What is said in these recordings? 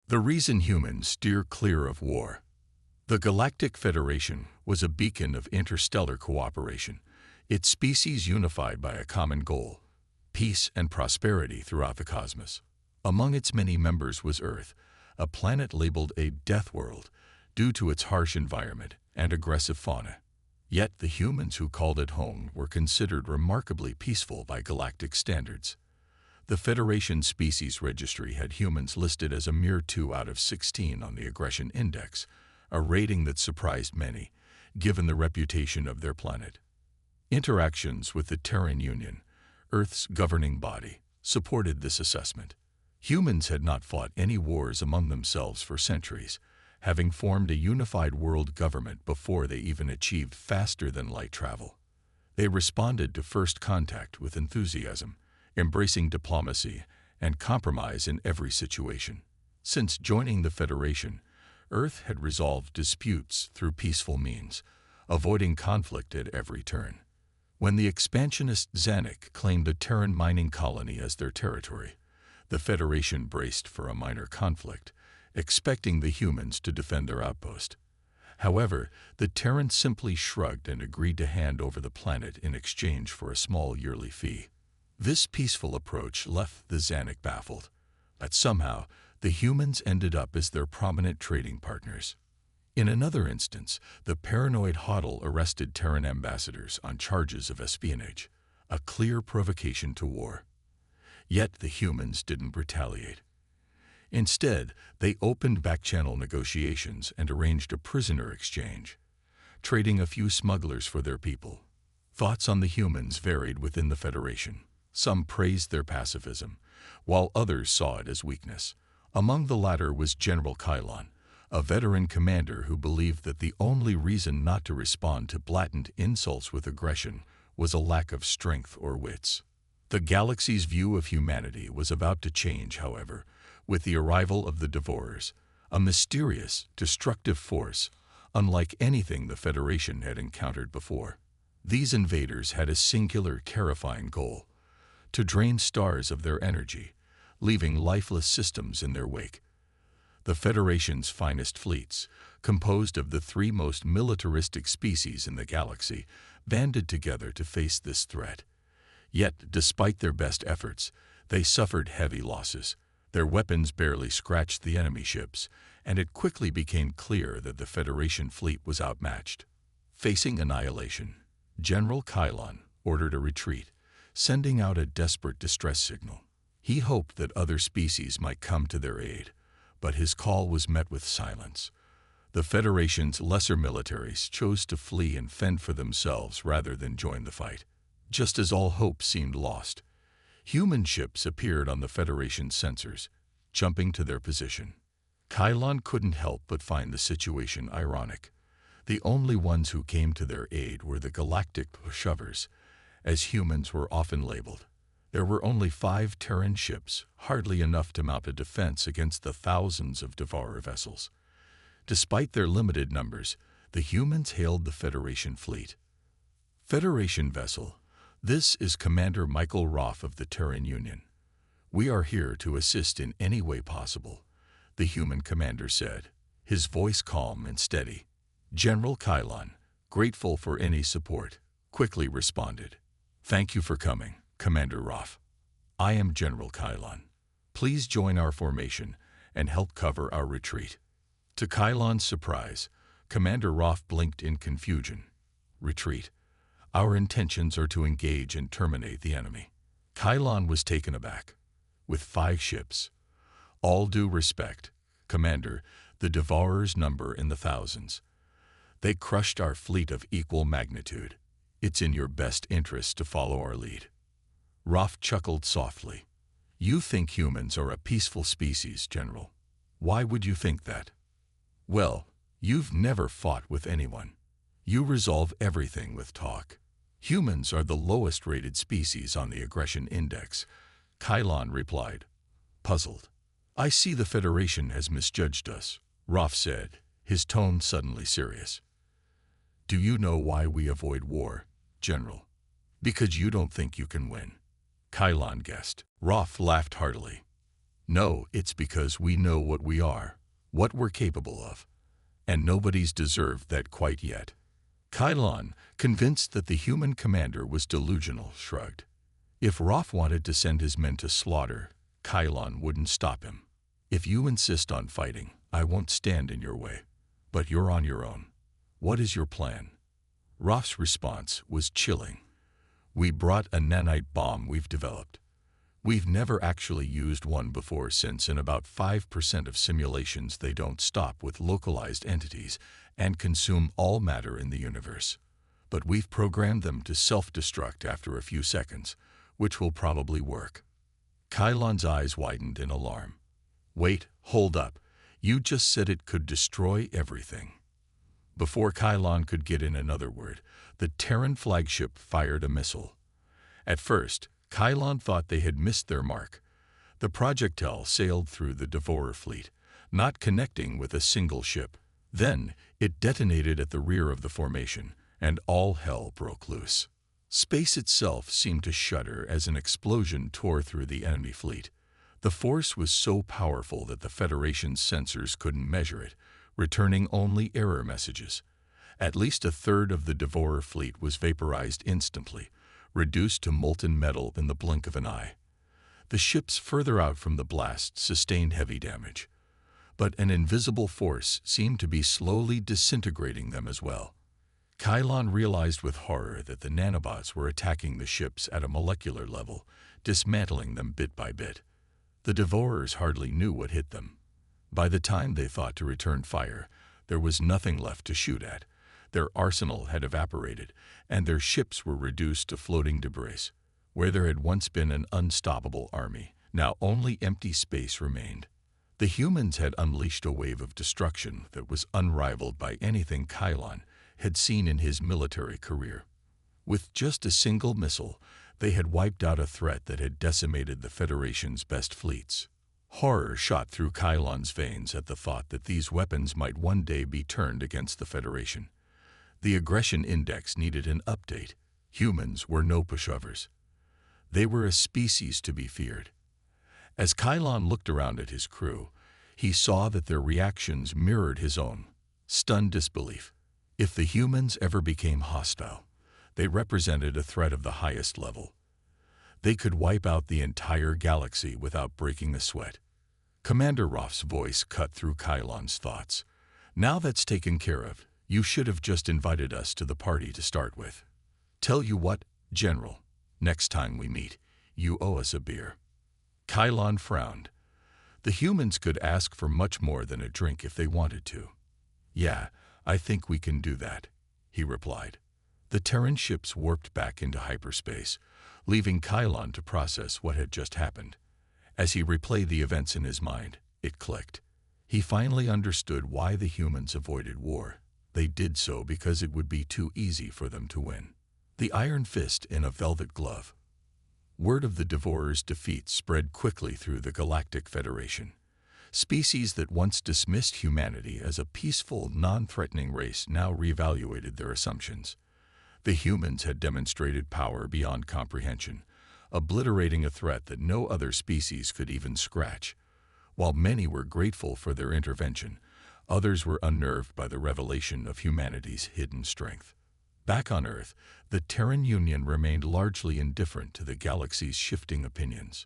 The reason humans steer clear of war. The Galactic Federation was a beacon of interstellar cooperation, its species unified by a common goal: peace and prosperity throughout the cosmos. Among its many members was Earth, a planet labeled a death world due to its harsh environment and aggressive fauna. Yet the humans who called it home were considered remarkably peaceful by galactic standards. The Federation Species Registry had humans listed as a mere 2 out of 16 on the Aggression Index, a rating that surprised many, given the reputation of their planet. Interactions with the Terran Union, Earth's governing body, supported this assessment. Humans had not fought any wars among themselves for centuries, having formed a unified world government before they even achieved faster-than-light travel. They responded to first contact with enthusiasm, embracing diplomacy and compromise in every situation. Since joining the Federation, Earth had resolved disputes through peaceful means, avoiding conflict at every turn. When the expansionist Zanuck claimed a Terran mining colony as their territory, the Federation braced for a minor conflict, expecting the humans to defend their outpost. However, the Terrans simply shrugged and agreed to hand over the planet in exchange for a small yearly fee. This peaceful approach left the Zanuck baffled, but somehow the humans ended up as their prominent trading partners. In another instance, the paranoid Hoddle arrested Terran ambassadors on charges of espionage, a clear provocation to war. Yet the humans didn't retaliate. Instead, they opened back-channel negotiations and arranged a prisoner exchange, trading a few smugglers for their people. Thoughts on the humans varied within the Federation. Some praised their pacifism, while others saw it as weakness. Among the latter was General Kylon, a veteran commander who believed that the only reason not to respond to blatant insults with aggression was a lack of strength or wits. The galaxy's view of humanity was about to change, however, with the arrival of the Devourers, a mysterious, destructive force unlike anything the Federation had encountered before. These invaders had a singular, terrifying goal: to drain stars of their energy, leaving lifeless systems in their wake. The Federation's finest fleets, composed of the 3 most militaristic species in the galaxy, banded together to face this threat. Yet, despite their best efforts, they suffered heavy losses. Their weapons barely scratched the enemy ships, and it quickly became clear that the Federation fleet was outmatched. Facing annihilation, General Kylon ordered a retreat, sending out a desperate distress signal. He hoped that other species might come to their aid, but his call was met with silence. The Federation's lesser militaries chose to flee and fend for themselves rather than join the fight. Just as all hope seemed lost, human ships appeared on the Federation's sensors, jumping to their position. Kylon couldn't help but find the situation ironic. The only ones who came to their aid were the Galactic pushovers, as humans were often labeled. There were only 5 Terran ships, hardly enough to mount a defense against the thousands of Devourer vessels. Despite their limited numbers, the humans hailed the Federation fleet. Federation vessel, this is Commander Michael Roth of the Terran Union. We are here to assist in any way possible, the human commander said, his voice calm and steady. General Kylon, grateful for any support, quickly responded. Thank you for coming, Commander Roth. I am General Kylon. Please join our formation and help cover our retreat. To Kylon's surprise, Commander Roth blinked in confusion. Retreat. Our intentions are to engage and terminate the enemy. Kylon was taken aback. With 5 ships. All due respect, Commander, the Devourers number in the thousands. They crushed our fleet of equal magnitude. It's in your best interest to follow our lead. Roth chuckled softly. You think humans are a peaceful species, General. Why would you think that? Well, you've never fought with anyone. You resolve everything with talk. Humans are the lowest-rated species on the Aggression Index, Kylon replied, puzzled. I see the Federation has misjudged us, Roth said, his tone suddenly serious. Do you know why we avoid war, General? Because you don't think you can win. Kylon guessed. Roth laughed heartily. No, it's because we know what we are, what we're capable of, and nobody's deserved that quite yet. Kylon, convinced that the human commander was delusional, shrugged. If Roth wanted to send his men to slaughter, Kylon wouldn't stop him. If you insist on fighting, I won't stand in your way. But you're on your own. What is your plan? Roth's response was chilling. We brought a nanite bomb we've developed. We've never actually used one before since in about 5% of simulations they don't stop with localized entities and consume all matter in the universe. But we've programmed them to self-destruct after a few seconds, which will probably work. Kylon's eyes widened in alarm. Wait, hold up. You just said it could destroy everything. Before Kylon could get in another word, the Terran flagship fired a missile. At first, Kylon thought they had missed their mark. The projectile sailed through the Devourer fleet, not connecting with a single ship. Then, it detonated at the rear of the formation, and all hell broke loose. Space itself seemed to shudder as an explosion tore through the enemy fleet. The force was so powerful that the Federation's sensors couldn't measure it, returning only error messages. At least a third of the Devourer fleet was vaporized instantly, reduced to molten metal in the blink of an eye. The ships further out from the blast sustained heavy damage, but an invisible force seemed to be slowly disintegrating them as well. Kylon realized with horror that the nanobots were attacking the ships at a molecular level, dismantling them bit by bit. The Devourers hardly knew what hit them. By the time they thought to return fire, there was nothing left to shoot at. Their arsenal had evaporated, and their ships were reduced to floating debris. Where there had once been an unstoppable army, now only empty space remained. The humans had unleashed a wave of destruction that was unrivaled by anything Kylon had seen in his military career. With just a single missile, they had wiped out a threat that had decimated the Federation's best fleets. Horror shot through Kylon's veins at the thought that these weapons might one day be turned against the Federation. The aggression index needed an update. Humans were no pushovers. They were a species to be feared. As Kylon looked around at his crew, he saw that their reactions mirrored his own. Stunned disbelief. If the humans ever became hostile, they represented a threat of the highest level. They could wipe out the entire galaxy without breaking a sweat. Commander Roth's voice cut through Kylon's thoughts. Now that's taken care of, you should have just invited us to the party to start with. Tell you what, General, next time we meet, you owe us a beer. Kylon frowned. The humans could ask for much more than a drink if they wanted to. Yeah, I think we can do that, he replied. The Terran ships warped back into hyperspace, leaving Kylon to process what had just happened. As he replayed the events in his mind, it clicked. He finally understood why the humans avoided war. They did so because it would be too easy for them to win. The iron fist in a velvet glove. Word of the Devourer's defeat spread quickly through the Galactic Federation. Species that once dismissed humanity as a peaceful, non-threatening race now reevaluated their assumptions. The humans had demonstrated power beyond comprehension, obliterating a threat that no other species could even scratch. While many were grateful for their intervention, others were unnerved by the revelation of humanity's hidden strength. Back on Earth, the Terran Union remained largely indifferent to the galaxy's shifting opinions.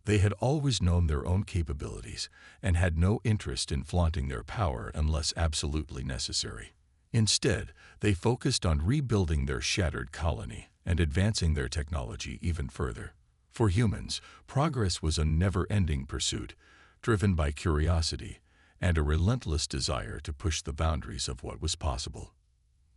They had always known their own capabilities and had no interest in flaunting their power unless absolutely necessary. Instead, they focused on rebuilding their shattered colony and advancing their technology even further. For humans, progress was a never-ending pursuit, driven by curiosity and a relentless desire to push the boundaries of what was possible.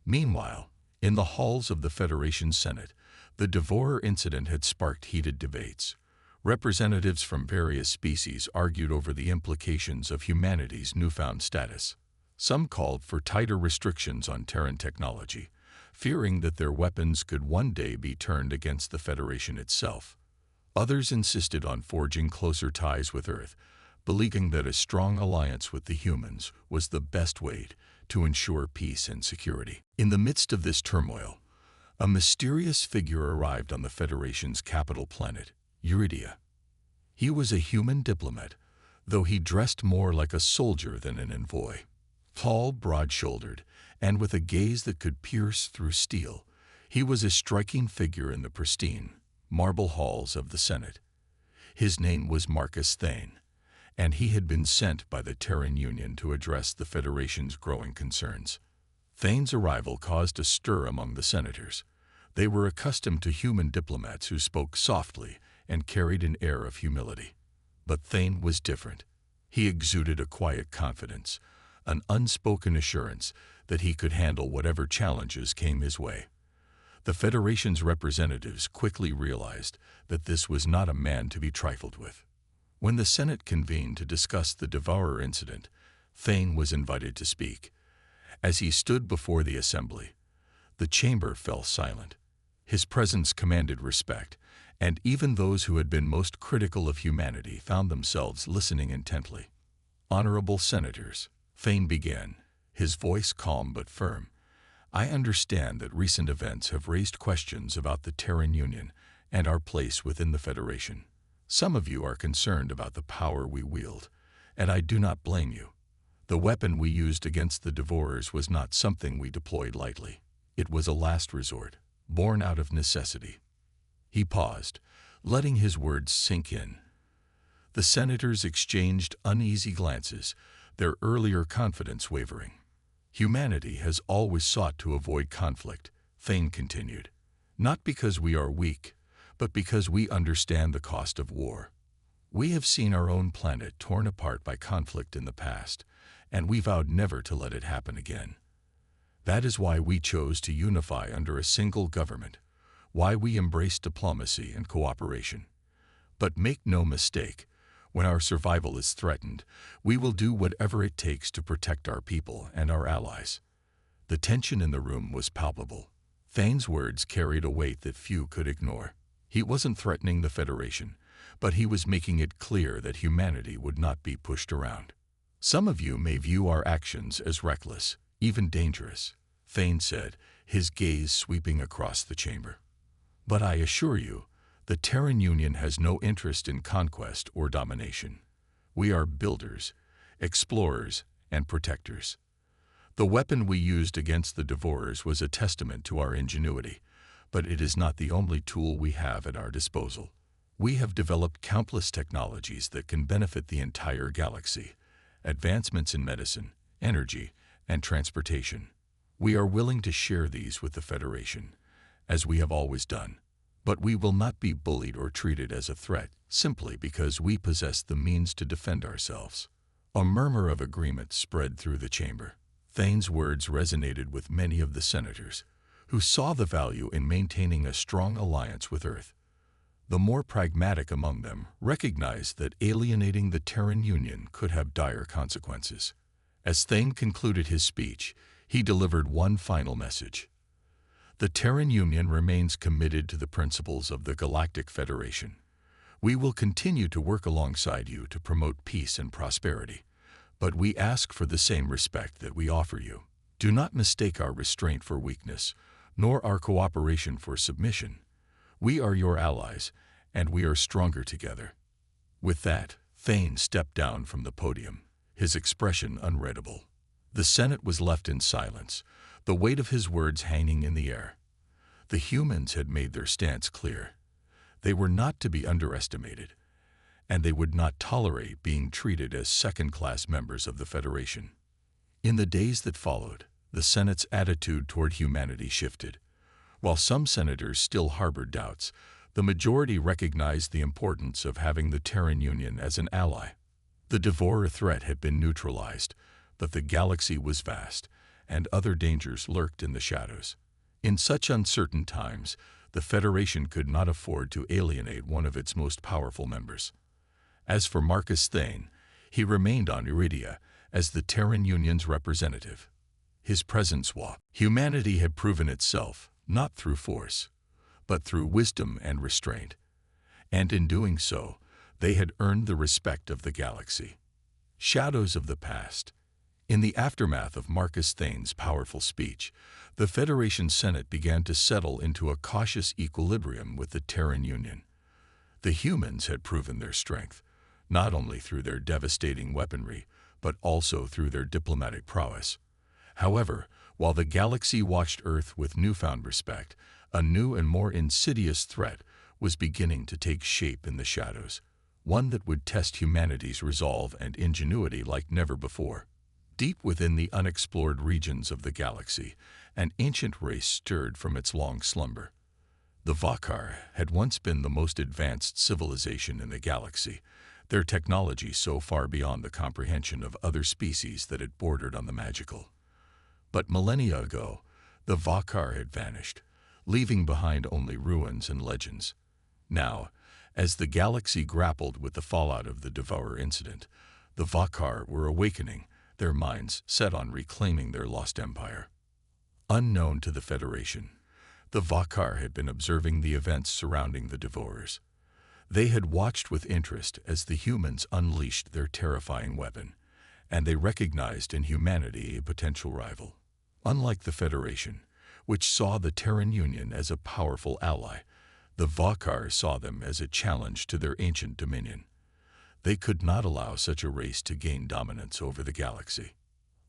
Meanwhile, in the halls of the Federation Senate, the Devourer incident had sparked heated debates. Representatives from various species argued over the implications of humanity's newfound status. Some called for tighter restrictions on Terran technology, fearing that their weapons could one day be turned against the Federation itself. Others insisted on forging closer ties with Earth, believing that a strong alliance with the humans was the best way to ensure peace and security. In the midst of this turmoil, a mysterious figure arrived on the Federation's capital planet, Eurydia. He was a human diplomat, though he dressed more like a soldier than an envoy. Tall, broad-shouldered, and with a gaze that could pierce through steel, he was a striking figure in the pristine marble halls of the Senate. His name was Marcus Thane, and he had been sent by the Terran Union to address the Federation's growing concerns. Thane's arrival caused a stir among the senators. They were accustomed to human diplomats who spoke softly and carried an air of humility. But Thane was different. He exuded a quiet confidence, an unspoken assurance that he could handle whatever challenges came his way. The Federation's representatives quickly realized that this was not a man to be trifled with. When the Senate convened to discuss the Devourer incident, Thane was invited to speak. As he stood before the assembly, the chamber fell silent. His presence commanded respect, and even those who had been most critical of humanity found themselves listening intently. "Honorable Senators," Thane began, his voice calm but firm, "I understand that recent events have raised questions about the Terran Union and our place within the Federation. Some of you are concerned about the power we wield, and I do not blame you. The weapon we used against the Devourers was not something we deployed lightly. It was a last resort, born out of necessity." He paused, letting his words sink in. The senators exchanged uneasy glances, their earlier confidence wavering. "Humanity has always sought to avoid conflict," Thane continued, "not because we are weak, but because we understand the cost of war. We have seen our own planet torn apart by conflict in the past, and we vowed never to let it happen again. That is why we chose to unify under a single government, why we embrace diplomacy and cooperation. But make no mistake, when our survival is threatened, we will do whatever it takes to protect our people and our allies." The tension in the room was palpable. Thane's words carried a weight that few could ignore. He wasn't threatening the Federation, but he was making it clear that humanity would not be pushed around. "Some of you may view our actions as reckless, even dangerous," Thane said, his gaze sweeping across the chamber. "But I assure you, the Terran Union has no interest in conquest or domination. We are builders, explorers, and protectors. The weapon we used against the Devourers was a testament to our ingenuity, but it is not the only tool we have at our disposal. We have developed countless technologies that can benefit the entire galaxy, advancements in medicine, energy, and transportation. We are willing to share these with the Federation, as we have always done. But we will not be bullied or treated as a threat simply because we possess the means to defend ourselves." A murmur of agreement spread through the chamber. Thane's words resonated with many of the senators, who saw the value in maintaining a strong alliance with Earth. The more pragmatic among them recognized that alienating the Terran Union could have dire consequences. As Thane concluded his speech, he delivered one final message. "The Terran Union remains committed to the principles of the Galactic Federation. We will continue to work alongside you to promote peace and prosperity, but we ask for the same respect that we offer you. Do not mistake our restraint for weakness, nor our cooperation for submission. We are your allies, and we are stronger together." With that, Thane stepped down from the podium, his expression unreadable. The Senate was left in silence, the weight of his words hanging in the air. The humans had made their stance clear. They were not to be underestimated, and they would not tolerate being treated as second-class members of the Federation. In the days that followed, the Senate's attitude toward humanity shifted. While some senators still harbored doubts, the majority recognized the importance of having the Terran Union as an ally. The Devourer threat had been neutralized, but the galaxy was vast, and other dangers lurked in the shadows. In such uncertain times, the Federation could not afford to alienate one of its most powerful members. As for Marcus Thane, he remained on Iridia as the Terran Union's representative. His presence was. Humanity had proven itself, not through force, but through wisdom and restraint. And in doing so, they had earned the respect of the galaxy. Shadows of the past. In the aftermath of Marcus Thane's powerful speech, the Federation Senate began to settle into a cautious equilibrium with the Terran Union. The humans had proven their strength, not only through their devastating weaponry, but also through their diplomatic prowess. However, while the galaxy watched Earth with newfound respect, a new and more insidious threat was beginning to take shape in the shadows, one that would test humanity's resolve and ingenuity like never before. Deep within the unexplored regions of the galaxy, an ancient race stirred from its long slumber. The Vakar had once been the most advanced civilization in the galaxy, their technology so far beyond the comprehension of other species that it bordered on the magical. But millennia ago, the Vakar had vanished, leaving behind only ruins and legends. Now, as the galaxy grappled with the fallout of the Devourer incident, the Vakar were awakening, their minds set on reclaiming their lost empire. Unknown to the Federation, the Vakar had been observing the events surrounding the Devourers. They had watched with interest as the humans unleashed their terrifying weapon, and they recognized in humanity a potential rival. Unlike the Federation, which saw the Terran Union as a powerful ally, the Vakar saw them as a challenge to their ancient dominion. They could not allow such a race to gain dominance over the galaxy.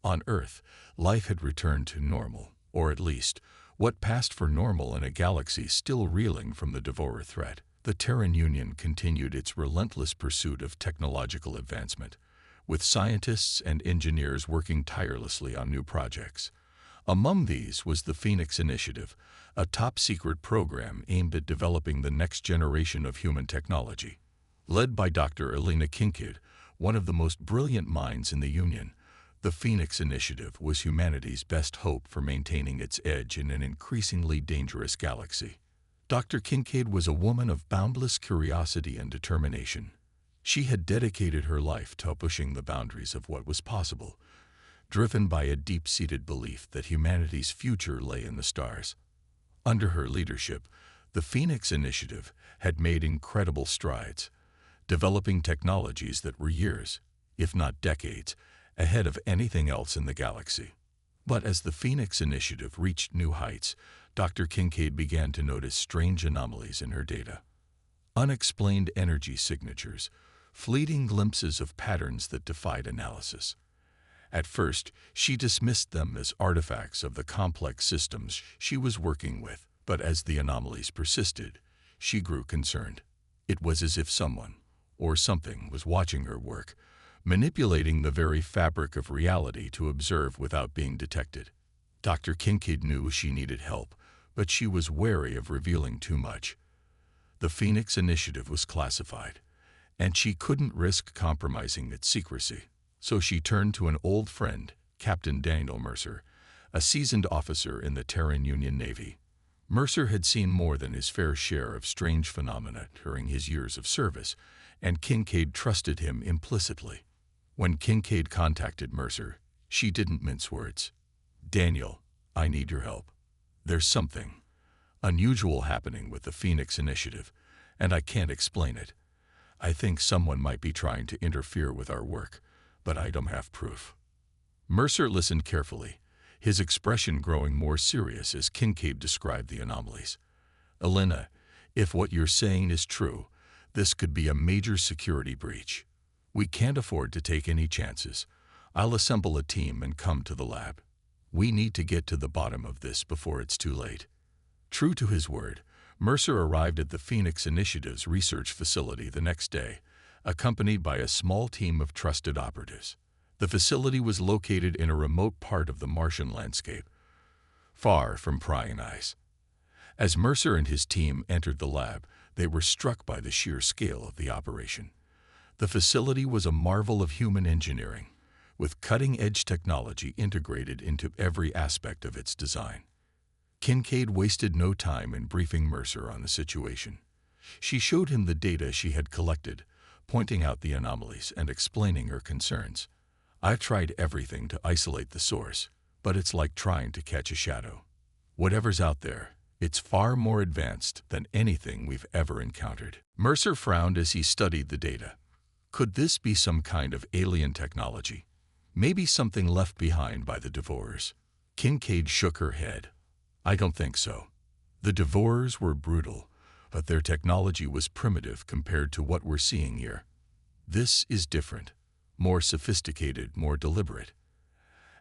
On Earth, life had returned to normal, or at least, what passed for normal in a galaxy still reeling from the Devourer threat. The Terran Union continued its relentless pursuit of technological advancement, with scientists and engineers working tirelessly on new projects. Among these was the Phoenix Initiative, a top-secret program aimed at developing the next generation of human technology. Led by Dr. Elena Kincaid, one of the most brilliant minds in the Union, the Phoenix Initiative was humanity's best hope for maintaining its edge in an increasingly dangerous galaxy. Dr. Kincaid was a woman of boundless curiosity and determination. She had dedicated her life to pushing the boundaries of what was possible, driven by a deep-seated belief that humanity's future lay in the stars. Under her leadership, the Phoenix Initiative had made incredible strides, developing technologies that were years, if not decades, ahead of anything else in the galaxy. But as the Phoenix Initiative reached new heights, Dr. Kincaid began to notice strange anomalies in her data. Unexplained energy signatures, fleeting glimpses of patterns that defied analysis. At first, she dismissed them as artifacts of the complex systems she was working with, but as the anomalies persisted, she grew concerned. It was as if someone, or something, was watching her work, manipulating the very fabric of reality to observe without being detected. Dr. Kincaid knew she needed help, but she was wary of revealing too much. The Phoenix Initiative was classified, and she couldn't risk compromising its secrecy. So she turned to an old friend, Captain Daniel Mercer, a seasoned officer in the Terran Union Navy. Mercer had seen more than his fair share of strange phenomena during his years of service, and Kincaid trusted him implicitly. When Kincaid contacted Mercer, she didn't mince words. "Daniel, I need your help. There's something unusual happening with the Phoenix Initiative, and I can't explain it. I think someone might be trying to interfere with our work, but I don't have proof." Mercer listened carefully, his expression growing more serious as Kincaid described the anomalies. "Elena, if what you're saying is true, this could be a major security breach. We can't afford to take any chances. I'll assemble a team and come to the lab. We need to get to the bottom of this before it's too late." True to his word, Mercer arrived at the Phoenix Initiative's research facility the next day, accompanied by a small team of trusted operatives. The facility was located in a remote part of the Martian landscape, far from prying eyes. As Mercer and his team entered the lab, they were struck by the sheer scale of the operation. The facility was a marvel of human engineering, with cutting-edge technology integrated into every aspect of its design. Kincaid wasted no time in briefing Mercer on the situation. She showed him the data she had collected, pointing out the anomalies and explaining her concerns. "I've tried everything to isolate the source, but it's like trying to catch a shadow. Whatever's out there, it's far more advanced than anything we've ever encountered." Mercer frowned as he studied the data. Could this be some kind of alien technology? Maybe something left behind by the Devourers? Kincaid shook her head. "I don't think so. The Devourers were brutal, but their technology was primitive compared to what we're seeing here. This is different, more sophisticated, more deliberate.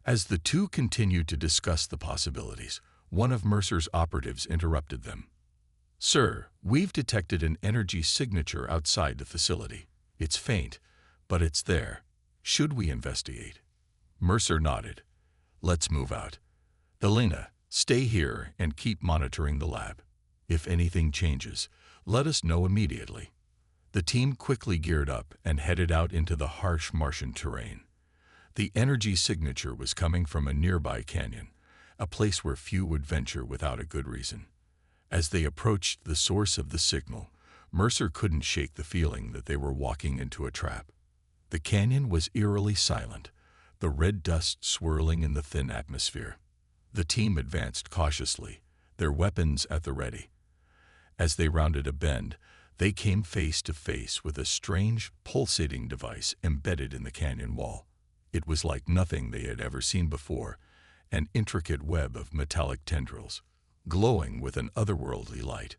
As the two continued to discuss the possibilities, one of Mercer's operatives interrupted them. "Sir, we've detected an energy signature outside the facility. It's faint, but it's there. Should we investigate?" Mercer nodded. "Let's move out. Elena, stay here and keep monitoring the lab. If anything changes, let us know immediately." The team quickly geared up and headed out into the harsh Martian terrain. The energy signature was coming from a nearby canyon, a place where few would venture without a good reason. As they approached the source of the signal, Mercer couldn't shake the feeling that they were walking into a trap. The canyon was eerily silent, the red dust swirling in the thin atmosphere. The team advanced cautiously, their weapons at the ready. As they rounded a bend, they came face to face with a strange, pulsating device embedded in the canyon wall. It was like nothing they had ever seen before, an intricate web of metallic tendrils, glowing with an otherworldly light.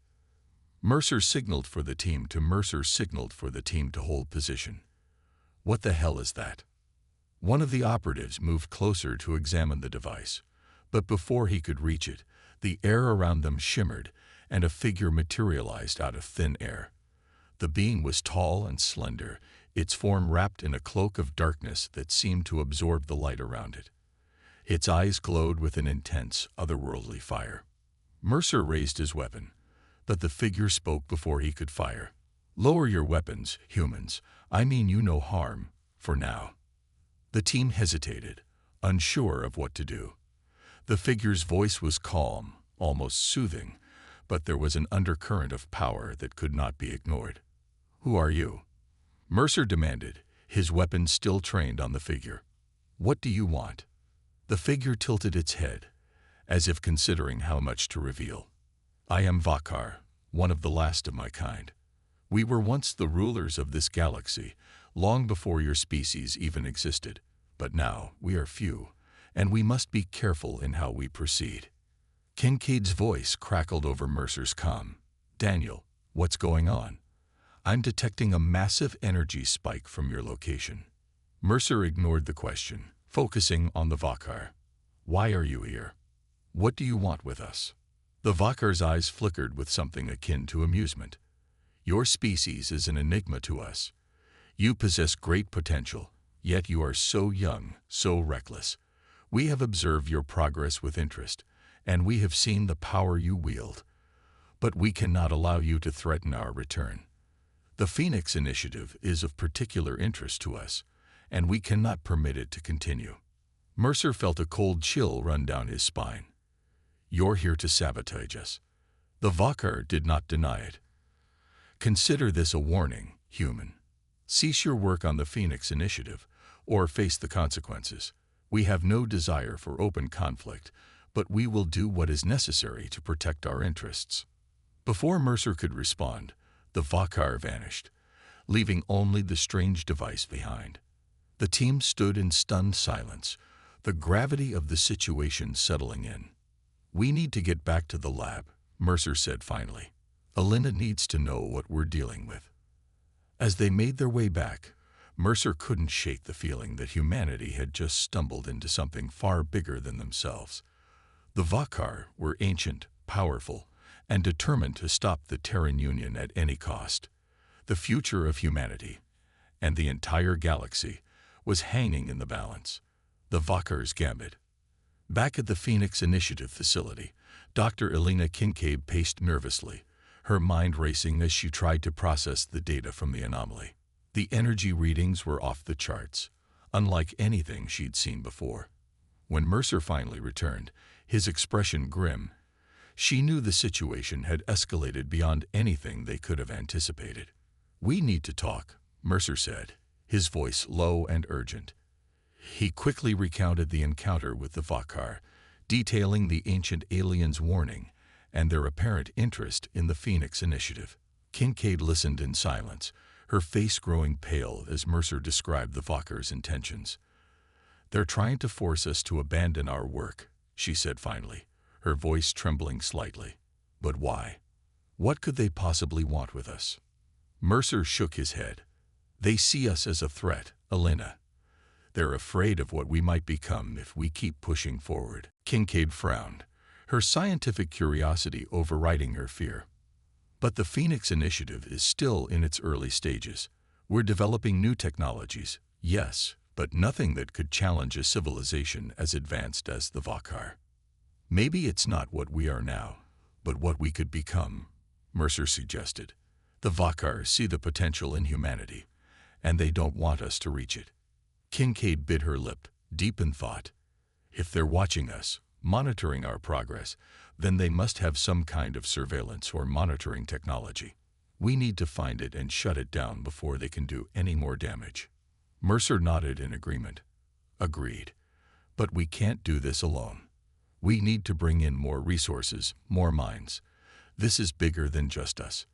Mercer signaled for the team to hold position. "What the hell is that?" One of the operatives moved closer to examine the device, but before he could reach it, the air around them shimmered and a figure materialized out of thin air. The being was tall and slender, its form wrapped in a cloak of darkness that seemed to absorb the light around it. Its eyes glowed with an intense, otherworldly fire. Mercer raised his weapon, but the figure spoke before he could fire. "Lower your weapons, humans. I mean you no harm, for now." The team hesitated, unsure of what to do. The figure's voice was calm, almost soothing, but there was an undercurrent of power that could not be ignored. "Who are you?" Mercer demanded, his weapon still trained on the figure. "What do you want?" The figure tilted its head, as if considering how much to reveal. "I am Vakar, one of the last of my kind. We were once the rulers of this galaxy, long before your species even existed, but now we are few, and we must be careful in how we proceed." Kincaid's voice crackled over Mercer's comm. "Daniel, what's going on? I'm detecting a massive energy spike from your location." Mercer ignored the question, focusing on the Vakar. "Why are you here? What do you want with us?" The Vakar's eyes flickered with something akin to amusement. "Your species is an enigma to us. You possess great potential, yet you are so young, so reckless. We have observed your progress with interest, and we have seen the power you wield. But we cannot allow you to threaten our return. The Phoenix Initiative is of particular interest to us, and we cannot permit it to continue." Mercer felt a cold chill run down his spine. "You're here to sabotage us." The Vakar did not deny it. "Consider this a warning, human. Cease your work on the Phoenix Initiative, or face the consequences. We have no desire for open conflict, but we will do what is necessary to protect our interests." Before Mercer could respond, the Vakar vanished, leaving only the strange device behind. The team stood in stunned silence, the gravity of the situation settling in. "We need to get back to the lab," Mercer said finally. "Elena needs to know what we're dealing with." As they made their way back, Mercer couldn't shake the feeling that humanity had just stumbled into something far bigger than themselves. The Vakar were ancient, powerful, and determined to stop the Terran Union at any cost. The future of humanity, and the entire galaxy, was hanging in the balance. The Vakar's gambit. Back at the Phoenix Initiative facility, Dr. Elena Kincaid paced nervously, her mind racing as she tried to process the data from the anomaly. The energy readings were off the charts, unlike anything she'd seen before. When Mercer finally returned, his expression grim, she knew the situation had escalated beyond anything they could have anticipated. "We need to talk," Mercer said, his voice low and urgent. He quickly recounted the encounter with the Vakar, detailing the ancient aliens' warning and their apparent interest in the Phoenix Initiative. Kincaid listened in silence, her face growing pale as Mercer described the Vakar's intentions. "They're trying to force us to abandon our work," she said finally, her voice trembling slightly. "But why? What could they possibly want with us?" Mercer shook his head. They see us as a threat, Elena. They're afraid of what we might become if we keep pushing forward. Kincaid frowned, her scientific curiosity overriding her fear. But the Phoenix Initiative is still in its early stages. We're developing new technologies, yes, but nothing that could challenge a civilization as advanced as the Vakar. Maybe it's not what we are now, but what we could become, Mercer suggested. The Vakar see the potential in humanity, and they don't want us to reach it. Kincaid bit her lip, deep in thought. If they're watching us, monitoring our progress, then they must have some kind of surveillance or monitoring technology. We need to find it and shut it down before they can do any more damage. Mercer nodded in agreement. Agreed. But we can't do this alone. We need to bring in more resources, more minds. This is bigger than just us.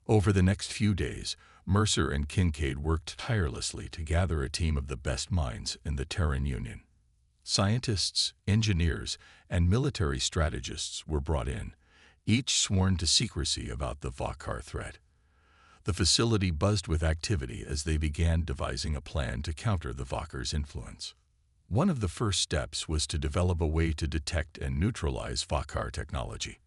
Over the next few days, Mercer and Kincaid worked tirelessly to gather a team of the best minds in the Terran Union. Scientists, engineers, and military strategists were brought in, each sworn to secrecy about the Vakar threat. The facility buzzed with activity as they began devising a plan to counter the Vakar's influence. One of the first steps was to develop a way to detect and neutralize Vakar technology.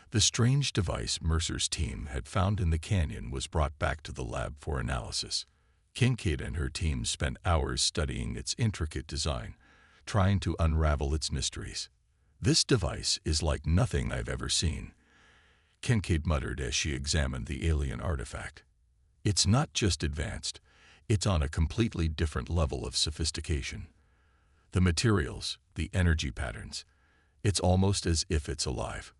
The strange device Mercer's team had found in the canyon was brought back to the lab for analysis. Kincaid and her team spent hours studying its intricate design, trying to unravel its mysteries. "This device is like nothing I've ever seen," Kincaid muttered as she examined the alien artifact. "It's not just advanced, it's on a completely different level of sophistication. The materials, the energy patterns, it's almost as if it's alive."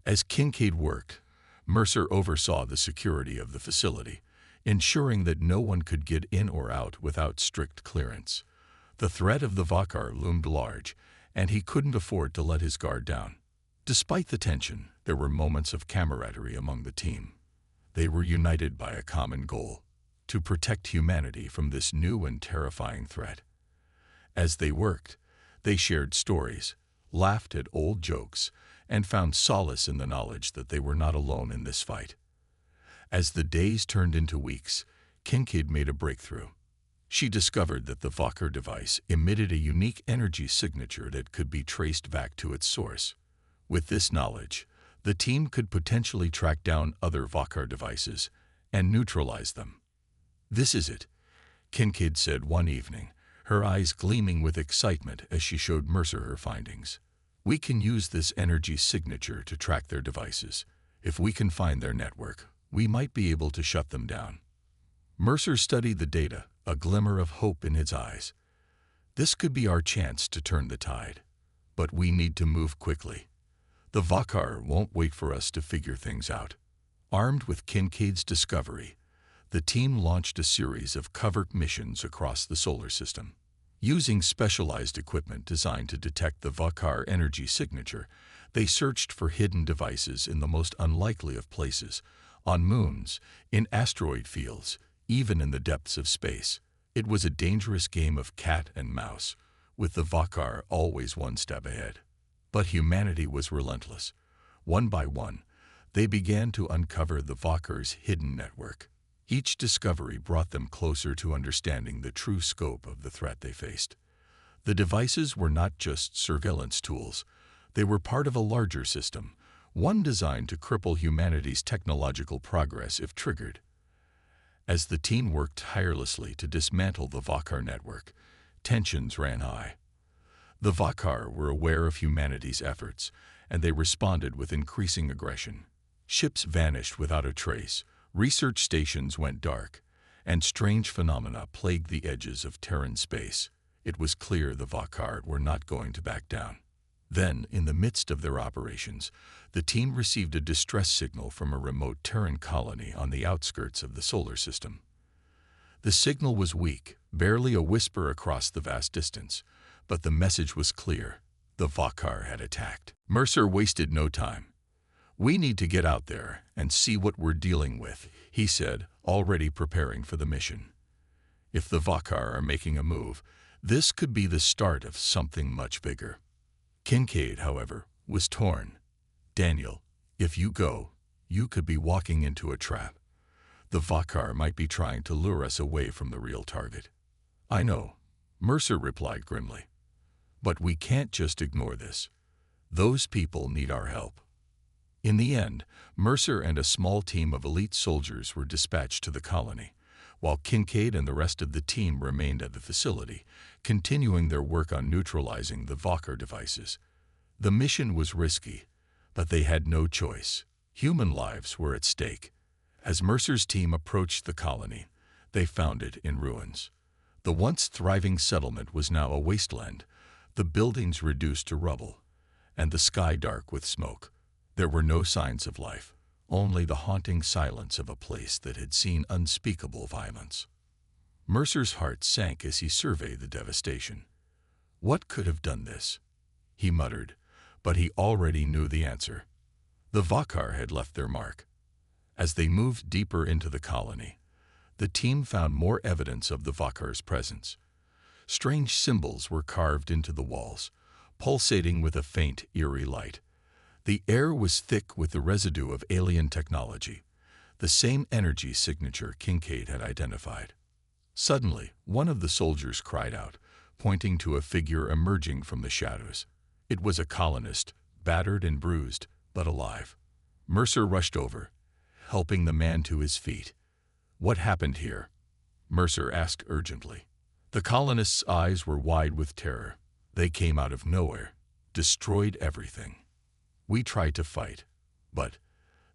As Kincaid worked, Mercer oversaw the security of the facility, ensuring that no one could get in or out without strict clearance. The threat of the Vakar loomed large, and he couldn't afford to let his guard down. Despite the tension, there were moments of camaraderie among the team. They were united by a common goal: to protect humanity from this new and terrifying threat. As they worked, they shared stories, laughed at old jokes, and found solace in the knowledge that they were not alone in this fight. As the days turned into weeks, Kincaid made a breakthrough. She discovered that the Vakar device emitted a unique energy signature that could be traced back to its source. With this knowledge, the team could potentially track down other Vakar devices and neutralize them. "This is it," Kincaid said one evening, her eyes gleaming with excitement as she showed Mercer her findings. "We can use this energy signature to track their devices. If we can find their network, we might be able to shut them down." Mercer studied the data, a glimmer of hope in his eyes. "This could be our chance to turn the tide. But we need to move quickly. The Vakar won't wait for us to figure things out." Armed with Kincaid's discovery, the team launched a series of covert missions across the solar system. Using specialized equipment designed to detect the Vakar energy signature, they searched for hidden devices in the most unlikely of places, on moons, in asteroid fields, even in the depths of space. It was a dangerous game of cat and mouse, with the Vakar always one step ahead. But humanity was relentless. One by one, they began to uncover the Vakar's hidden network. Each discovery brought them closer to understanding the true scope of the threat they faced. The devices were not just surveillance tools. They were part of a larger system, one designed to cripple humanity's technological progress if triggered. As the team worked tirelessly to dismantle the Vakar network, tensions ran high. The Vakar were aware of humanity's efforts, and they responded with increasing aggression. Ships vanished without a trace, research stations went dark, and strange phenomena plagued the edges of Terran space. It was clear the Vakar were not going to back down. Then, in the midst of their operations, the team received a distress signal from a remote Terran colony on the outskirts of the solar system. The signal was weak, barely a whisper across the vast distance, but the message was clear: the Vakar had attacked. Mercer wasted no time. "We need to get out there and see what we're dealing with," he said, already preparing for the mission. If the Vakar are making a move, this could be the start of something much bigger. Kincaid, however, was torn. "Daniel, if you go, you could be walking into a trap. The Vakar might be trying to lure us away from the real target. I know, Mercer replied grimly. But we can't just ignore this. Those people need our help. In the end, Mercer and a small team of elite soldiers were dispatched to the colony, while Kincaid and the rest of the team remained at the facility, continuing their work on neutralizing the Vakar devices. The mission was risky, but they had no choice. Human lives were at stake. As Mercer's team approached the colony, they found it in ruins. The once thriving settlement was now a wasteland, the buildings reduced to rubble, and the sky dark with smoke. There were no signs of life, only the haunting silence of a place that had seen unspeakable violence. Mercer's heart sank as he surveyed the devastation. What could have done this? He muttered, but he already knew the answer. The Vakar had left their mark. As they moved deeper into the colony, the team found more evidence of the Vakar's presence. Strange symbols were carved into the walls, pulsating with a faint, eerie light. The air was thick with the residue of alien technology, the same energy signature Kincaid had identified. Suddenly, one of the soldiers cried out, pointing to a figure emerging from the shadows. It was a colonist, battered and bruised, but alive. Mercer rushed over, helping the man to his feet. What happened here? Mercer asked urgently. The colonist's eyes were wide with terror. They came out of nowhere, destroyed everything. We tried to fight, but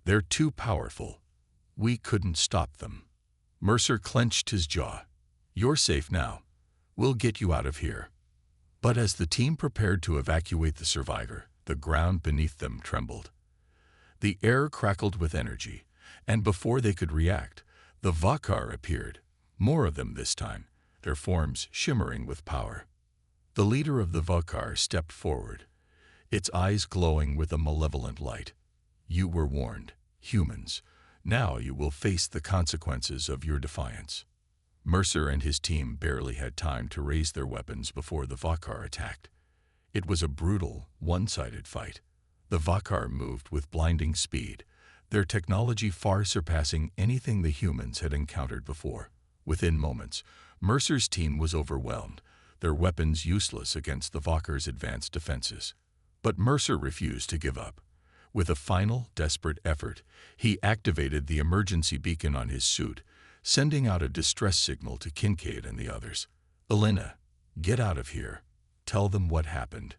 they're too powerful. We couldn't stop them. Mercer clenched his jaw. You're safe now. We'll get you out of here. But as the team prepared to evacuate the survivor, the ground beneath them trembled. The air crackled with energy, and before they could react, the Vakar appeared, more of them this time, their forms shimmering with power. The leader of the Vakar stepped forward, its eyes glowing with a malevolent light. You were warned, humans. Now you will face the consequences of your defiance. Mercer and his team barely had time to raise their weapons before the Vakar attacked. It was a brutal, one-sided fight. The Vakar moved with blinding speed, their technology far surpassing anything the humans had encountered before. Within moments, Mercer's team was overwhelmed, their weapons useless against the Vakar's advanced defenses. But Mercer refused to give up. With a final, desperate effort, he activated the emergency beacon on his suit, sending out a distress signal to Kincaid and the others. Elena, get out of here. Tell them what happened.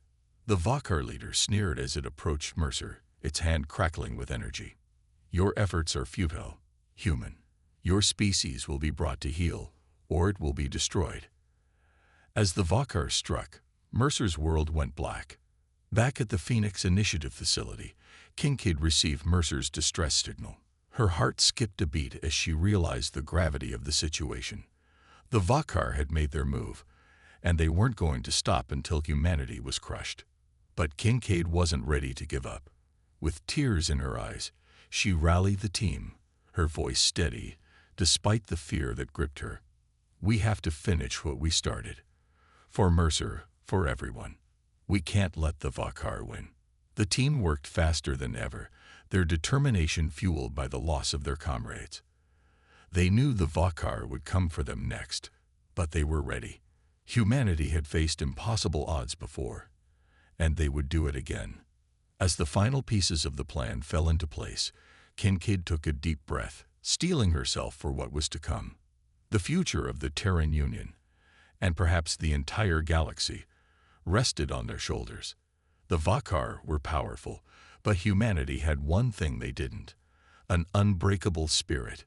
The Vakar leader sneered as it approached Mercer, its hand crackling with energy. Your efforts are futile, human. Your species will be brought to heel, or it will be destroyed. As the Vakar struck, Mercer's world went black. Back at the Phoenix Initiative facility, Kincaid received Mercer's distress signal. Her heart skipped a beat as she realized the gravity of the situation. The Vakar had made their move, and they weren't going to stop until humanity was crushed. But Kincaid wasn't ready to give up. With tears in her eyes, she rallied the team, her voice steady, despite the fear that gripped her. We have to finish what we started. For Mercer, for everyone. We can't let the Vakar win. The team worked faster than ever, their determination fueled by the loss of their comrades. They knew the Vakar would come for them next, but they were ready. Humanity had faced impossible odds before, and they would do it again. As the final pieces of the plan fell into place, Kincaid took a deep breath, steeling herself for what was to come. The future of the Terran Union, and perhaps the entire galaxy, rested on their shoulders. The Vakar were powerful, but humanity had one thing they didn't: an unbreakable spirit.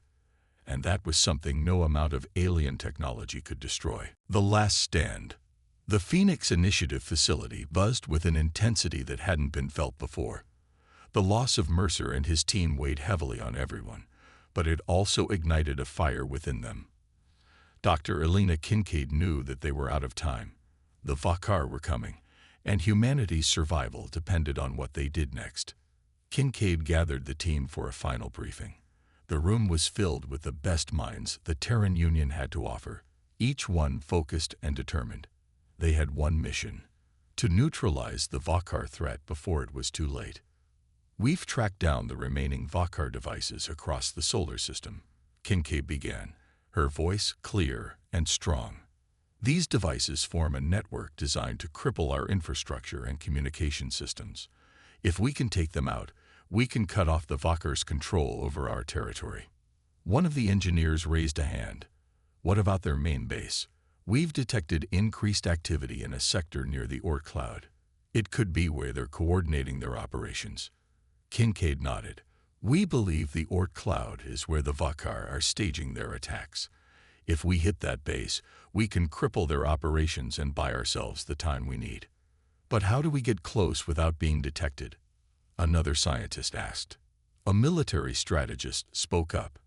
And that was something no amount of alien technology could destroy. The last stand. The Phoenix Initiative facility buzzed with an intensity that hadn't been felt before. The loss of Mercer and his team weighed heavily on everyone, but it also ignited a fire within them. Dr. Elena Kincaid knew that they were out of time. The Vakar were coming, and humanity's survival depended on what they did next. Kincaid gathered the team for a final briefing. The room was filled with the best minds the Terran Union had to offer, each one focused and determined. They had one mission: to neutralize the Vakar threat before it was too late. We've tracked down the remaining Vakar devices across the solar system, Kincaid began, her voice clear and strong. These devices form a network designed to cripple our infrastructure and communication systems. If we can take them out, we can cut off the Vakhar's control over our territory. One of the engineers raised a hand. What about their main base? We've detected increased activity in a sector near the Oort cloud. It could be where they're coordinating their operations. Kincaid nodded. We believe the Oort cloud is where the Vakhar are staging their attacks. If we hit that base, we can cripple their operations and buy ourselves the time we need. But how do we get close without being detected? Another scientist asked. A military strategist spoke up.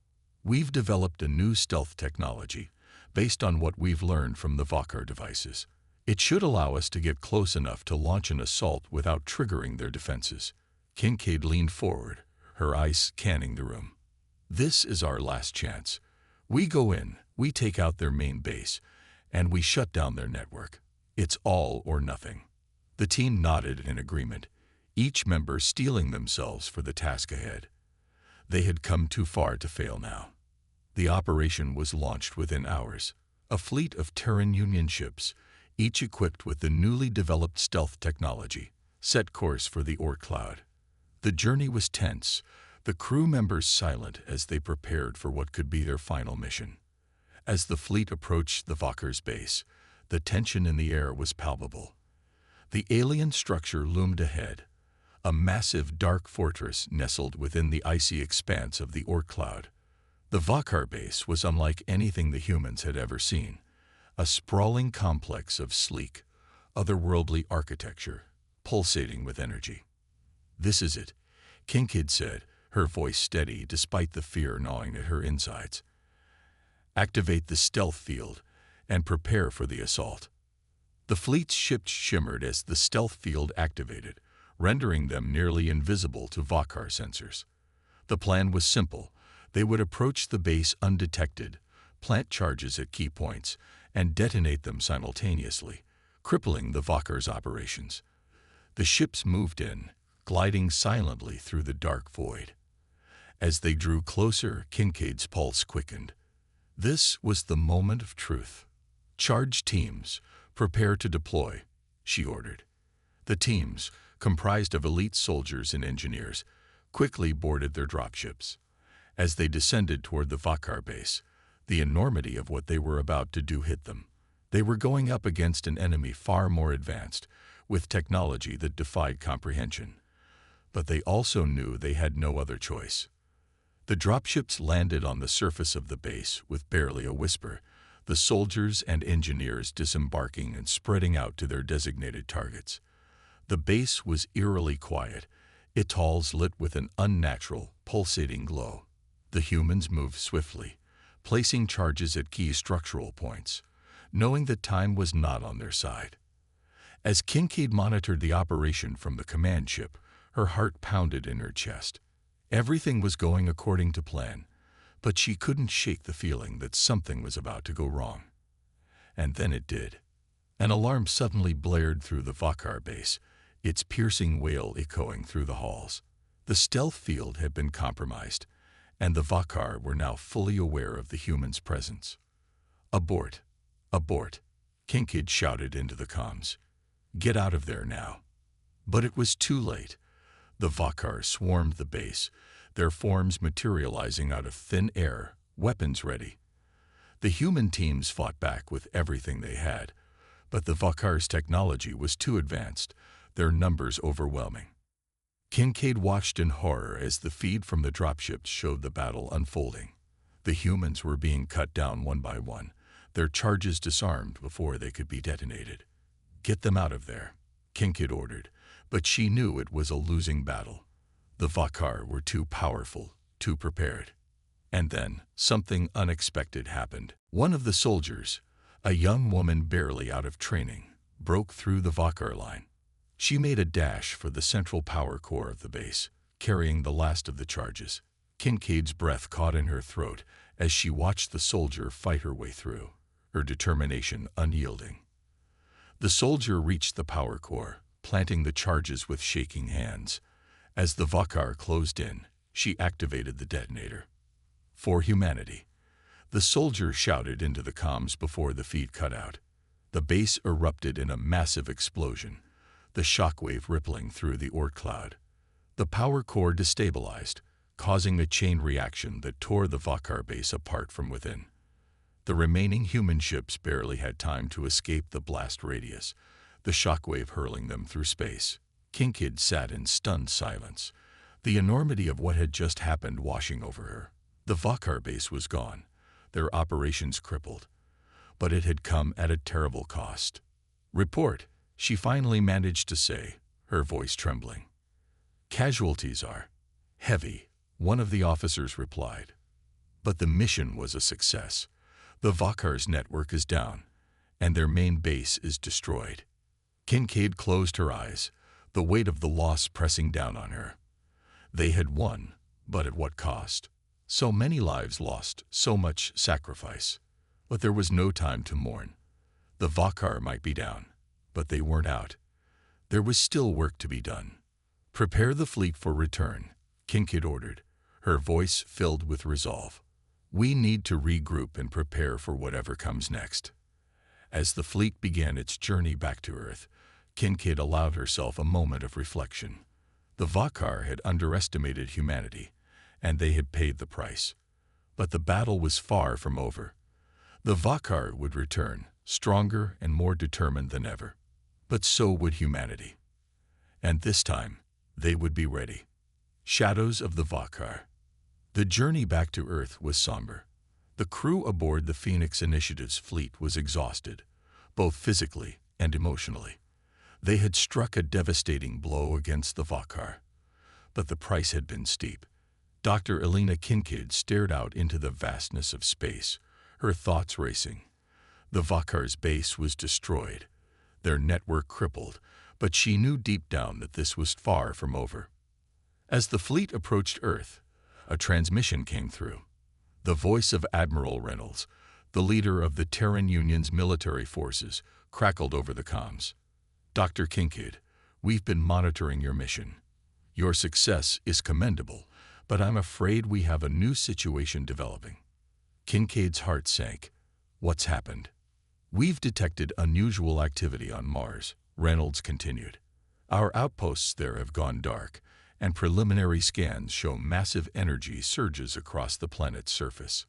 We've developed a new stealth technology based on what we've learned from the Vakhar devices. It should allow us to get close enough to launch an assault without triggering their defenses. Kincaid leaned forward, her eyes scanning the room. This is our last chance. We go in, we take out their main base, and we shut down their network. It's all or nothing. The team nodded in agreement, each member steeling themselves for the task ahead. They had come too far to fail now. The operation was launched within hours. A fleet of Terran Union ships, each equipped with the newly developed stealth technology, set course for the Oort cloud. The journey was tense, the crew members silent as they prepared for what could be their final mission. As the fleet approached the Vakhar's base, the tension in the air was palpable. The alien structure loomed ahead, a massive dark fortress nestled within the icy expanse of the Oort cloud. The Vakhar base was unlike anything the humans had ever seen, a sprawling complex of sleek, otherworldly architecture, pulsating with energy. This is it, Kincaid said, her voice steady despite the fear gnawing at her insides. Activate the stealth field and prepare for the assault. The fleet's ships shimmered as the stealth field activated, rendering them nearly invisible to Vakhar sensors. The plan was simple. They would approach the base undetected, plant charges at key points, and detonate them simultaneously, crippling the Vakhar's operations. The ships moved in, gliding silently through the dark void. As they drew closer, Kincaid's pulse quickened. This was the moment of truth. Charge teams, prepare to deploy, she ordered. The teams, comprised of elite soldiers and engineers, quickly boarded their dropships. As they descended toward the Vakhar base, the enormity of what they were about to do hit them. They were going up against an enemy far more advanced, with technology that defied comprehension. But they also knew they had no other choice. The dropships landed on the surface of the base with barely a whisper, the soldiers and engineers disembarking and spreading out to their designated targets. The base was eerily quiet, its halls lit with an unnatural, pulsating glow. The humans moved swiftly, placing charges at key structural points, knowing that time was not on their side. As Kincaid monitored the operation from the command ship, her heart pounded in her chest. Everything was going according to plan, but she couldn't shake the feeling that something was about to go wrong. And then it did. An alarm suddenly blared through the Vakhar base, its piercing wail echoing through the halls. The stealth field had been compromised, and the Vakhar were now fully aware of the humans' presence. Abort! Abort! Kincaid shouted into the comms. Get out of there now. But it was too late. The Vakhar swarmed the base, their forms materializing out of thin air, weapons ready. The human teams fought back with everything they had, but the Vakhar's technology was too advanced, their numbers overwhelming. Kincaid watched in horror as the feed from the dropships showed the battle unfolding. The humans were being cut down one by one, their charges disarmed before they could be detonated. Get them out of there, Kincaid ordered, but she knew it was a losing battle. The Vakhar were too powerful, too prepared. And then, something unexpected happened. One of the soldiers, a young woman barely out of training, broke through the Vakhar line. She made a dash for the central power core of the base, carrying the last of the charges. Kincaid's breath caught in her throat as she watched the soldier fight her way through, her determination unyielding. The soldier reached the power core, planting the charges with shaking hands. As the Vakhar closed in, she activated the detonator. For humanity. The soldier shouted into the comms before the feed cut out. The base erupted in a massive explosion, the shockwave rippling through the Oort cloud. The power core destabilized, causing a chain reaction that tore the Vakar base apart from within. The remaining human ships barely had time to escape the blast radius, the shockwave hurling them through space. Kincaid sat in stunned silence, the enormity of what had just happened washing over her. The Vakar base was gone, their operations crippled, but it had come at a terrible cost. "Report," she finally managed to say, her voice trembling. "Casualties are heavy," one of the officers replied. "But the mission was a success. The Vakar's network is down, and their main base is destroyed." Kincaid closed her eyes, the weight of the loss pressing down on her. They had won, but at what cost? So many lives lost, so much sacrifice. But there was no time to mourn. The Vakar might be down, but they weren't out. There was still work to be done. "Prepare the fleet for return," Kincaid ordered, her voice filled with resolve. "We need to regroup and prepare for whatever comes next." As the fleet began its journey back to Earth, Kincaid allowed herself a moment of reflection. The Vakar had underestimated humanity, and they had paid the price. But the battle was far from over. The Vakar would return, stronger and more determined than ever. But so would humanity. And this time, they would be ready. Shadows of the Vakar. The journey back to Earth was somber. The crew aboard the Phoenix Initiative's fleet was exhausted, both physically and emotionally. They had struck a devastating blow against the Vakar, but the price had been steep. Dr. Elena Kincaid stared out into the vastness of space, her thoughts racing. The Vakar's base was destroyed, their network crippled, but she knew deep down that this was far from over. As the fleet approached Earth, a transmission came through. The voice of Admiral Reynolds, the leader of the Terran Union's military forces, crackled over the comms. "Dr. Kincaid, we've been monitoring your mission. Your success is commendable, but I'm afraid we have a new situation developing." Kincaid's heart sank. "What's happened?" "We've detected unusual activity on Mars," Reynolds continued. "Our outposts there have gone dark, and preliminary scans show massive energy surges across the planet's surface.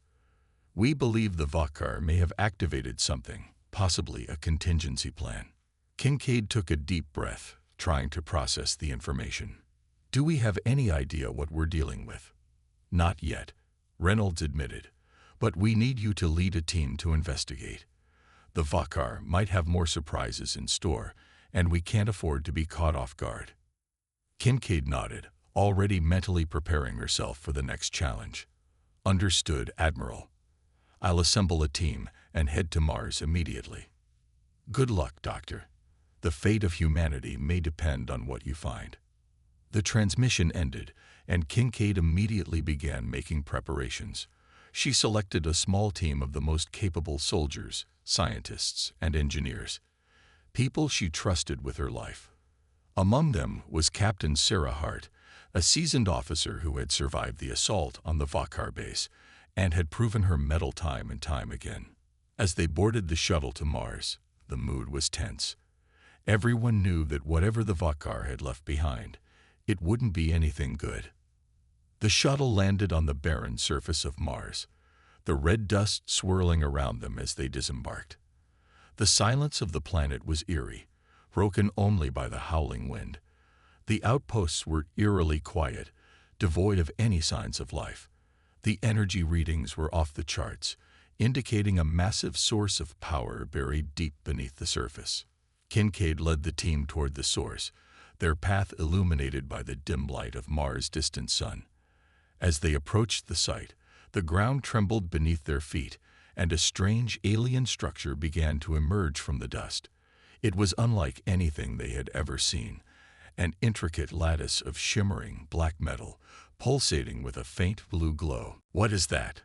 We believe the Vakar may have activated something, possibly a contingency plan." Kincaid took a deep breath, trying to process the information. "Do we have any idea what we're dealing with?" "Not yet," Reynolds admitted, "but we need you to lead a team to investigate. The Vakar might have more surprises in store, and we can't afford to be caught off guard." Kincaid nodded, already mentally preparing herself for the next challenge. "Understood, Admiral. I'll assemble a team and head to Mars immediately." "Good luck, Doctor. The fate of humanity may depend on what you find." The transmission ended, and Kincaid immediately began making preparations. She selected a small team of the most capable soldiers, scientists, and engineers, people she trusted with her life. Among them was Captain Sarah Hart, a seasoned officer who had survived the assault on the Vakar base and had proven her mettle time and time again. As they boarded the shuttle to Mars, the mood was tense. Everyone knew that whatever the Vakar had left behind, it wouldn't be anything good. The shuttle landed on the barren surface of Mars, the red dust swirling around them as they disembarked. The silence of the planet was eerie, broken only by the howling wind. The outposts were eerily quiet, devoid of any signs of life. The energy readings were off the charts, indicating a massive source of power buried deep beneath the surface. Kincaid led the team toward the source, their path illuminated by the dim light of Mars' distant sun. As they approached the site, the ground trembled beneath their feet, and a strange alien structure began to emerge from the dust. It was unlike anything they had ever seen, an intricate lattice of shimmering black metal, pulsating with a faint blue glow. "What is that?"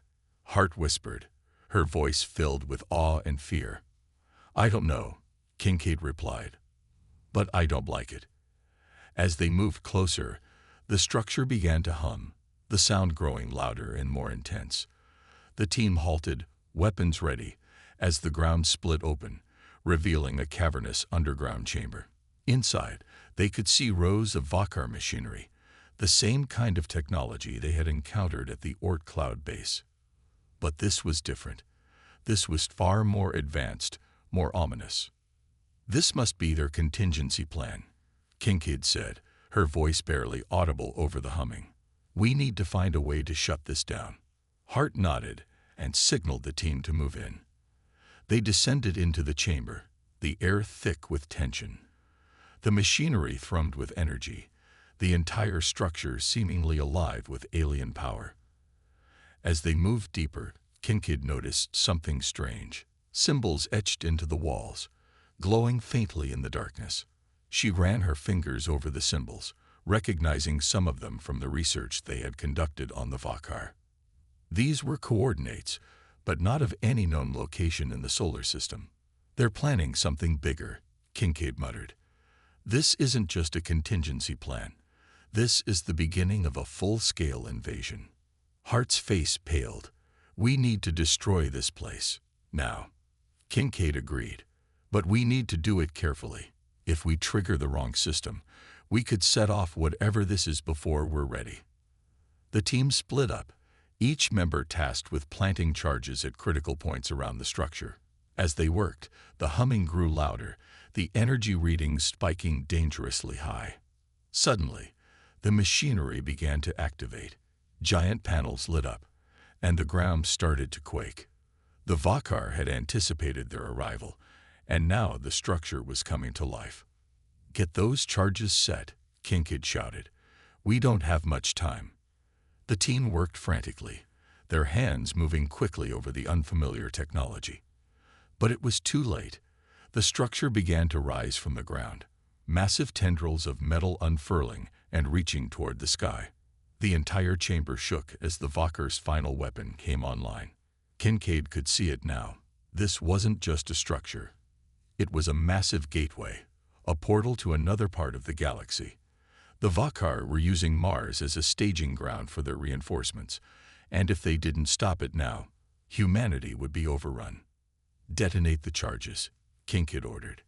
Hart whispered, her voice filled with awe and fear. "I don't know," Kincaid replied, "but I don't like it." As they moved closer, the structure began to hum, the sound growing louder and more intense. The team halted, weapons ready, as the ground split open, revealing a cavernous underground chamber. Inside, they could see rows of Vakar machinery, the same kind of technology they had encountered at the Oort cloud base. But this was different. This was far more advanced, more ominous. "This must be their contingency plan," Kincaid said, her voice barely audible over the humming. "We need to find a way to shut this down." Hart nodded and signaled the team to move in. They descended into the chamber, the air thick with tension. The machinery thrummed with energy, the entire structure seemingly alive with alien power. As they moved deeper, Kincaid noticed something strange. Symbols etched into the walls, glowing faintly in the darkness. She ran her fingers over the symbols, recognizing some of them from the research they had conducted on the Vakar. These were coordinates, but not of any known location in the solar system. "They're planning something bigger," Kincaid muttered. "This isn't just a contingency plan. This is the beginning of a full-scale invasion." Hart's face paled. "We need to destroy this place now." Kincaid agreed. "But we need to do it carefully. If we trigger the wrong system, we could set off whatever this is before we're ready." The team split up, each member tasked with planting charges at critical points around the structure. As they worked, the humming grew louder, the energy readings spiking dangerously high. Suddenly, the machinery began to activate. Giant panels lit up, and the ground started to quake. The Vakar had anticipated their arrival, and now the structure was coming to life. "Get those charges set," Kincaid shouted. "We don't have much time." The team worked frantically, their hands moving quickly over the unfamiliar technology. But it was too late. The structure began to rise from the ground, massive tendrils of metal unfurling and reaching toward the sky. The entire chamber shook as the Vakar's final weapon came online. Kincaid could see it now. This wasn't just a structure. It was a massive gateway, a portal to another part of the galaxy. The Vakar were using Mars as a staging ground for their reinforcements, and if they didn't stop it now, humanity would be overrun. "Detonate the charges," Kincaid ordered.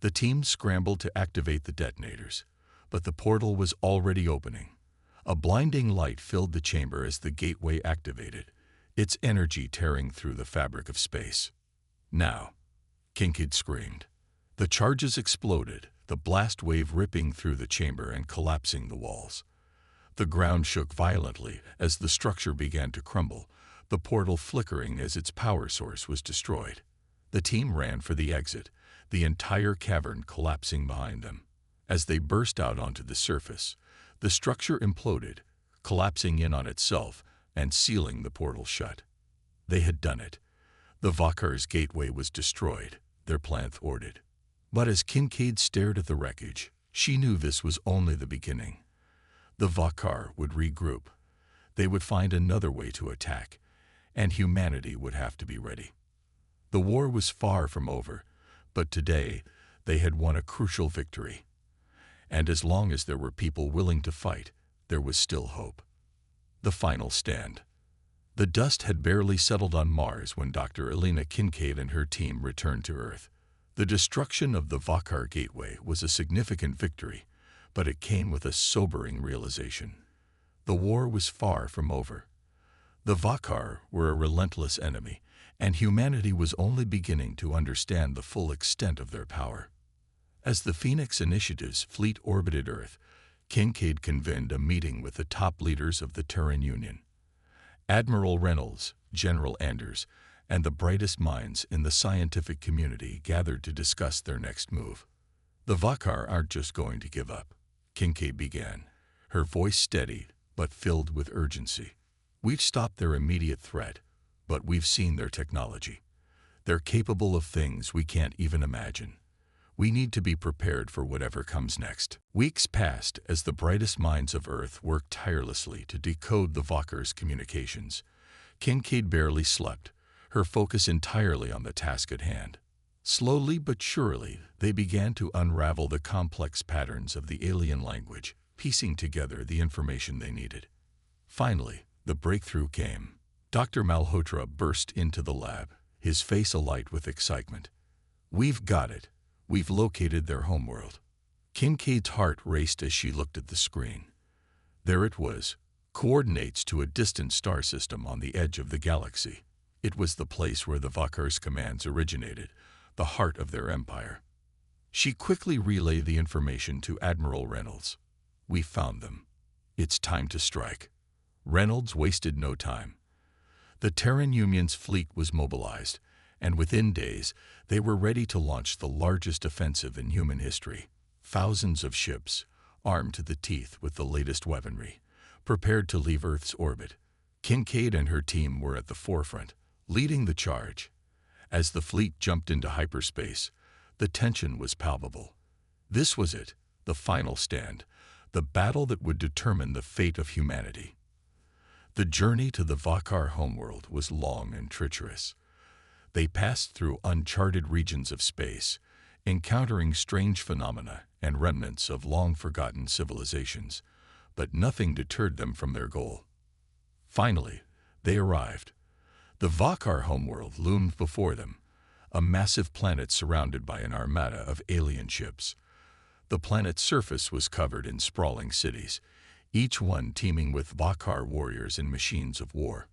The team scrambled to activate the detonators, but the portal was already opening. A blinding light filled the chamber as the gateway activated, its energy tearing through the fabric of space. "Now," Kincaid screamed. The charges exploded, the blast wave ripping through the chamber and collapsing the walls. The ground shook violently as the structure began to crumble, the portal flickering as its power source was destroyed. The team ran for the exit, the entire cavern collapsing behind them. As they burst out onto the surface, the structure imploded, collapsing in on itself and sealing the portal shut. They had done it. The Vakar's gateway was destroyed, their plan thwarted. But as Kincaid stared at the wreckage, she knew this was only the beginning. The Vakar would regroup. They would find another way to attack, and humanity would have to be ready. The war was far from over, but today they had won a crucial victory. And as long as there were people willing to fight, there was still hope. The final stand. The dust had barely settled on Mars when Dr. Elena Kincaid and her team returned to Earth. The destruction of the Vakar Gateway was a significant victory, but it came with a sobering realization. The war was far from over. The Vakar were a relentless enemy, and humanity was only beginning to understand the full extent of their power. As the Phoenix Initiative's fleet orbited Earth, Kincaid convened a meeting with the top leaders of the Terran Union. Admiral Reynolds, General Anders, and the brightest minds in the scientific community gathered to discuss their next move. "The Vakar aren't just going to give up," Kincaid began, her voice steady but filled with urgency. "We've stopped their immediate threat, but we've seen their technology. They're capable of things we can't even imagine. We need to be prepared for whatever comes next." Weeks passed as the brightest minds of Earth worked tirelessly to decode the Vakar's communications. Kincaid barely slept, her focus entirely on the task at hand. Slowly but surely, they began to unravel the complex patterns of the alien language, piecing together the information they needed. Finally, the breakthrough came. Dr. Malhotra burst into the lab, his face alight with excitement. "We've got it. We've located their homeworld." Kincaid's heart raced as she looked at the screen. There it was, coordinates to a distant star system on the edge of the galaxy. It was the place where the Vakar's commands originated, the heart of their empire. She quickly relayed the information to Admiral Reynolds. "We found them. It's time to strike." Reynolds wasted no time. The Terran Union's fleet was mobilized, and within days, they were ready to launch the largest offensive in human history. Thousands of ships, armed to the teeth with the latest weaponry, prepared to leave Earth's orbit. Kincaid and her team were at the forefront, leading the charge. As the fleet jumped into hyperspace, the tension was palpable. This was it, the final stand, the battle that would determine the fate of humanity. The journey to the Vakar homeworld was long and treacherous. They passed through uncharted regions of space, encountering strange phenomena and remnants of long-forgotten civilizations, but nothing deterred them from their goal. Finally, they arrived. The Vakar homeworld loomed before them, a massive planet surrounded by an armada of alien ships. The planet's surface was covered in sprawling cities, each one teeming with Vakar warriors and machines of war.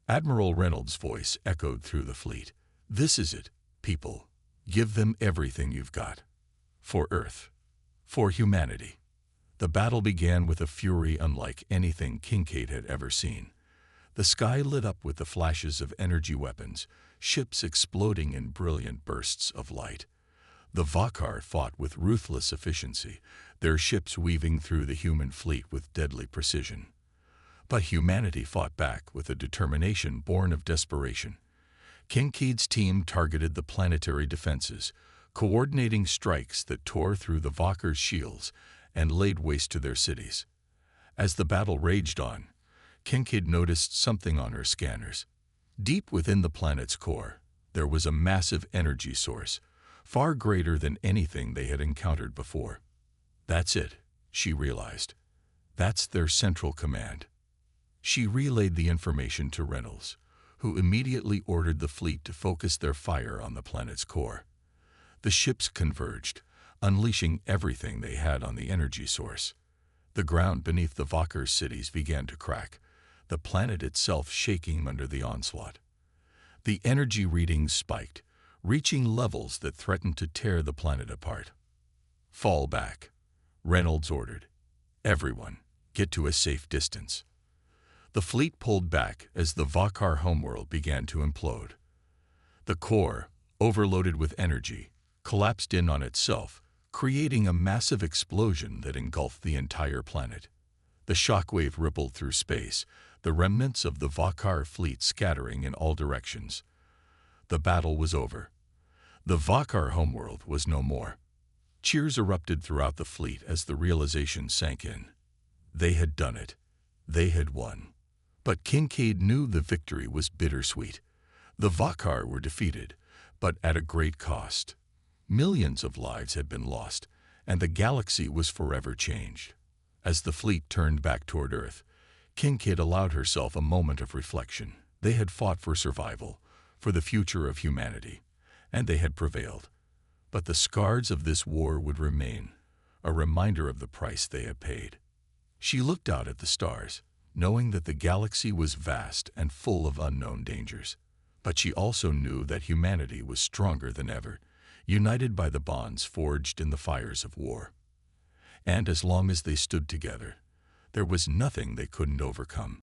Admiral Reynolds' voice echoed through the fleet. "This is it, people. Give them everything you've got. For Earth. For humanity." The battle began with a fury unlike anything Kincaid had ever seen. The sky lit up with the flashes of energy weapons, ships exploding in brilliant bursts of light. The Vakar fought with ruthless efficiency, their ships weaving through the human fleet with deadly precision. But humanity fought back with a determination born of desperation. Kincaid's team targeted the planetary defenses, coordinating strikes that tore through the Vakar's shields and laid waste to their cities. As the battle raged on, Kincaid noticed something on her scanners. Deep within the planet's core, there was a massive energy source, far greater than anything they had encountered before. "That's it," she realized. "That's their central command." She relayed the information to Reynolds, who immediately ordered the fleet to focus their fire on the planet's core. The ships converged, unleashing everything they had on the energy source. The ground beneath the Vakar's cities began to crack, the planet itself shaking under the onslaught. The energy readings spiked, reaching levels that threatened to tear the planet apart. "Fall back," Reynolds ordered. "Everyone, get to a safe distance." The fleet pulled back as the Vakar homeworld began to implode. The core, overloaded with energy, collapsed in on itself, creating a massive explosion that engulfed the entire planet. The shockwave rippled through space, the remnants of the Vakar fleet scattering in all directions. The battle was over. The Vakar homeworld was no more. Cheers erupted throughout the fleet as the realization sank in. They had done it. They had won. But Kincaid knew the victory was bittersweet. The Vakar were defeated, but at a great cost. Millions of lives had been lost, and the galaxy was forever changed. As the fleet turned back toward Earth, Kincaid allowed herself a moment of reflection. They had fought for survival, for the future of humanity, and they had prevailed. But the scars of this war would remain, a reminder of the price they had paid. She looked out at the stars, knowing that the galaxy was vast and full of unknown dangers. But she also knew that humanity was stronger than ever, united by the bonds forged in the fires of war. And as long as they stood together, there was nothing they couldn't overcome.